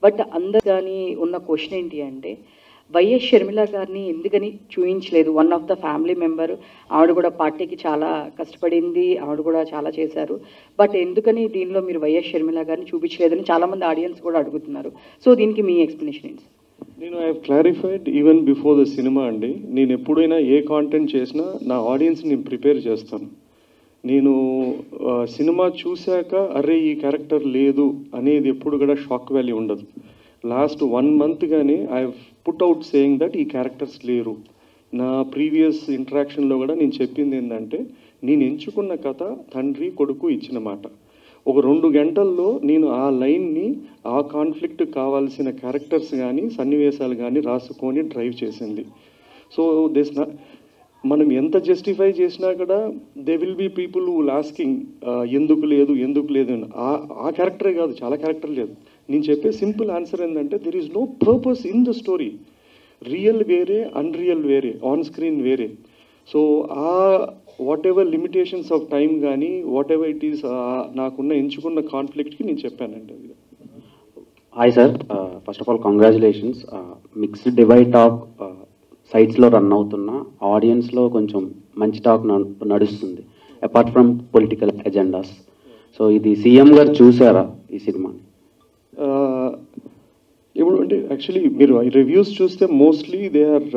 But అందరు కానీ ఉన్న క్వశ్చన్ ఏంటి అంటే వైఎస్ షర్మిల గారిని ఎందుకని చూయించలేదు? One of the family member, ఆవిడ కూడా పార్టీకి చాలా కష్టపడింది, ఆవిడ కూడా చాలా చేశారు. బట్ ఎందుకని దీనిలో మీరు వైఎస్ షర్మిల గారిని చూపించలేదని చాలామంది ఆడియన్స్ కూడా అడుగుతున్నారు. సో దీనికి మీ ఎక్స్ప్లెనేషన్ ఏంటి? నేను I clarified even before the cinema అండి. నేను ఎప్పుడైనా ఏ కాంటెంట్ చేసినా నా ఆడియన్స్ నేను ప్రిపేర్ చేస్తాను. నేను సినిమా చూశాక అరే ఈ క్యారెక్టర్ లేదు అనేది ఎప్పుడు కూడా షాక్ వాల్యూ ఉండదు. లాస్ట్ 1 month కానీ I put out saying that ఈ క్యారెక్టర్స్ లేరు. నా ప్రీవియస్ ఇంటరాక్షన్లో కూడా నేను చెప్పింది ఏంటంటే, నేను ఎంచుకున్న కథ తండ్రి కొడుకు ఇచ్చిన మాట. ఒక 2 గంటల్లో నేను ఆ లైన్ని, ఆ కాన్ఫ్లిక్ట్ కావాల్సిన క్యారెక్టర్స్ కానీ సన్నివేశాలు కానీ రాసుకొని డ్రైవ్ చేసింది. సో మనం ఎంత జస్టిఫై చేసినా కూడా they will be people who asking ఎందుకు లేదు అని. ఆ క్యారెక్టరే కాదు, చాలా క్యారెక్టర్ లేదు. నేను చెప్పే సింపుల్ ఆన్సర్ ఏంటంటే, there is no purpose in the story. Real వేరే, అన్రియల్ వేరే, ఆన్ స్క్రీన్ వేరే. సో ఆ whatever limitations of time కానీ వాట్ ఎవర్ ఇట్ ఈస్ నాకున్న ఎంచుకున్న కాన్ఫ్లిక్ట్కి నేను చెప్పానండి. అది hi sir, first of all congratulations. Mixed divide talk సైట్స్లో రన్ అవుతున్న ఆడియన్స్లో కొంచెం మంచి టాక్ నడుస్తుంది, apart from political agendas. So ఇది సీఎం గారు చూసారా ఈ సినిమాని? ఇప్పుడు అంటే యాక్చువల్లీ మీరు రివ్యూస్ చూస్తే mostly they are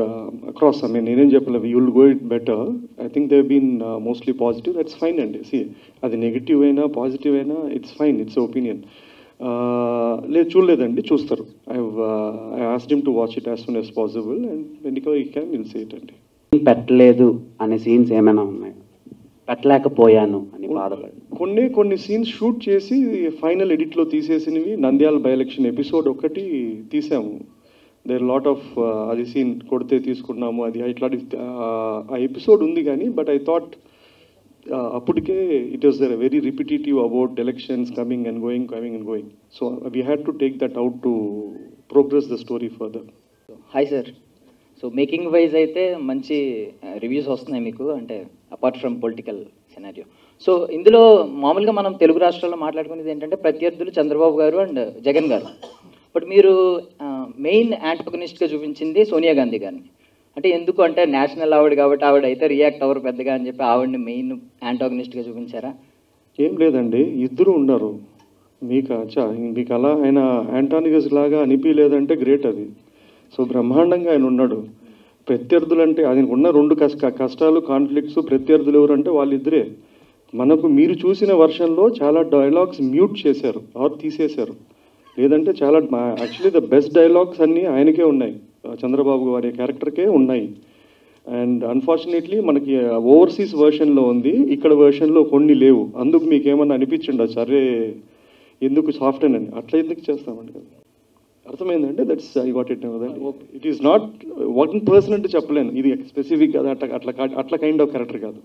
across. I mean నేనేం చెప్పలేదు, you will go it better. I think they been mostly positive. That's fine అండి. సి అది నెగిటివ్ అయినా పాజిటివ్ అయినా ఇట్స్ ఫైన్, ఇట్స్ ఒపీనియన్. లేదు చూడలేదండి, చూస్తారు. I asked him to watch it as soon as possible and when he can will see it అండి. పెట్టలేదు అనే సీన్స్ ఏమైనా ఉన్నాయి? పెట్టలేకపోయాను అని బాధపడి కొన్ని సీన్స్ షూట్ చేసి ఫైనల్ ఎడిట్లో తీసేసినవి. నంద్యాల బై ఎలక్షన్ ఎపిసోడ్ ఒకటి తీసాము. దేర్ లాట్ ఆఫ్ అది సీన్ కొడితే తీసుకున్నాము, అది ఇట్లాంటి ఆ ఎపిసోడ్ ఉంది కానీ, బట్ ఐ థాట్ అప్పటికే it was very repetitive about elections coming and going. So we had to take that out to progress the story further. Hi sir, so making wise అయితే మంచి రివ్యూస్ వస్తున్నాయి మీకు, అంటే apart from political scenario. So ఇందులో మామూలుగా మనం తెలుగు రాష్ట్రాల్లో మాట్లాడుకునేది ఏంటంటే ప్రత్యర్థులు చంద్రబాబు గారు అండ్ జగన్ గారు. బట్ మీరు మెయిన్ యాంటగనిస్ట్గా చూపించింది సోనియా గాంధీ గారిని. అంటే ఎందుకు అంటే నేషనల్ ఆవిడ కాబట్టి ఆవిడ అయితే రియాక్ట్ అవ్వరు పెద్దగా అని చెప్పి ఆవిడని మెయిన్ యాంటగనిస్ట్గా చూపించారా? ఏం లేదండి, ఇద్దరు ఉన్నారు. మీకు అలా ఆయన యాంటానిగస్ లాగా అనిపించలేదంటే గ్రేట్ అది. సో బ్రహ్మాండంగా ఆయన ఉన్నాడు. ప్రత్యర్థులు అంటే ఆయనకు ఉన్న 2 కష్టాలు, కాన్ఫ్లిక్ట్స్. ప్రత్యర్థులు ఎవరంటే వాళ్ళిద్దరే. మనకు మీరు చూసిన వర్షన్లో చాలా డైలాగ్స్ మ్యూట్ చేశారు ఆర్ తీసేశారు. లేదంటే చాలా యాక్చువల్లీ ద బెస్ట్ డైలాగ్స్ అన్నీ ఆయనకే ఉన్నాయి, చంద్రబాబు గారి క్యారెక్టర్కే ఉన్నాయి. అండ్ అన్ఫార్చునేట్లీ మనకి ఓవర్సీస్ వర్షన్లో ఉంది, ఇక్కడ వర్షన్లో కొన్ని లేవు. అందుకు మీకు ఏమన్నా అనిపించిండొచ్చు, సరే ఎందుకు సాఫ్ట్ అని. అట్లా ఎందుకు చేస్తామండి కదా, అర్థమైందంటే that's I got it. It is not 1% అంటే చెప్పలేను, ఇది స్పెసిఫిక్ అది అట్లా కైండ్ ఆఫ్ క్యారెక్టర్ కాదు.